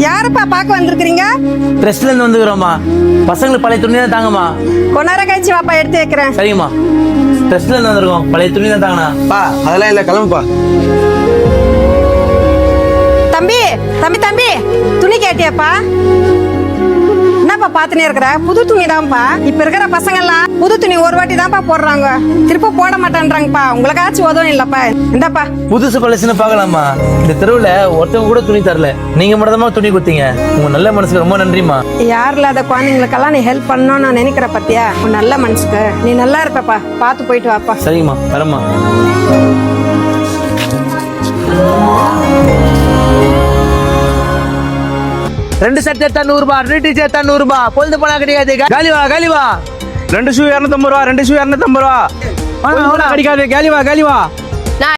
யாருப்பா பார்க்க வந்திருக்கிறீங்க? ட்ரெஸ்ல இருந்து வந்துக்கிறோம்மா. பசங்களுக்கு பழைய துணி தான் தாங்கம்மா. கொஞ்ச நேரம் கழிச்சு வாப்பா, எடுத்து வைக்கிறேன். சரிம்மா. ட்ரெஸ்ல இருந்து வந்திருக்கோம், பழைய துணி தான் தாங்கண்ணா. பா அதெல்லாம் இல்ல, கிளம்புப்பா. தம்பி தம்பி தம்பி, துணி கேட்டியாப்பா? என்னப்பா பாத்துனே இருக்கிற? புது துணி தான்ப்பா. இப்ப இருக்கிற பசங்க எல்லாம் புது துணி ஒரு வாட்டி தான்ப்பா போடுறாங்க, திருப்ப போட மாட்டேன்றாங்கப்பா. உங்களுக்காச்சும் உதவும் இல்லப்பா, இந்தாப்பா. புதுசு பழசுன்னு பார்க்கலாமா? இந்த தெருவுல ஒருத்தவங்க கூட துணி தரல, நீங்க மட்டும் தான் துணி கொடுத்தீங்க. உங்க நல்ல மனசுக்கு ரொம்ப நன்றிமா. யார் இல்லாத குழந்தைங்களுக்கெல்லாம் நீ ஹெல்ப் பண்ணணும்னு நான் நினைக்கிற பத்தியா? உன் நல்ல மனசுக்கு நீ நல்லா இருப்பப்பா. பார்த்து போயிட்டு வாப்பா. சரிங்கம்மா, வரம்மா. ரெண்டு சட்டை 100 ரூபாய், 2 டீச்சர் 100 ரூபாய். பொழுது போனா கிடையாது. காலிவா காலிவா. 2 ஷூ 250 ரூபா, 2 ஷூ 250 ரூபா. கிடைக்காது. காலிவா காலிவா.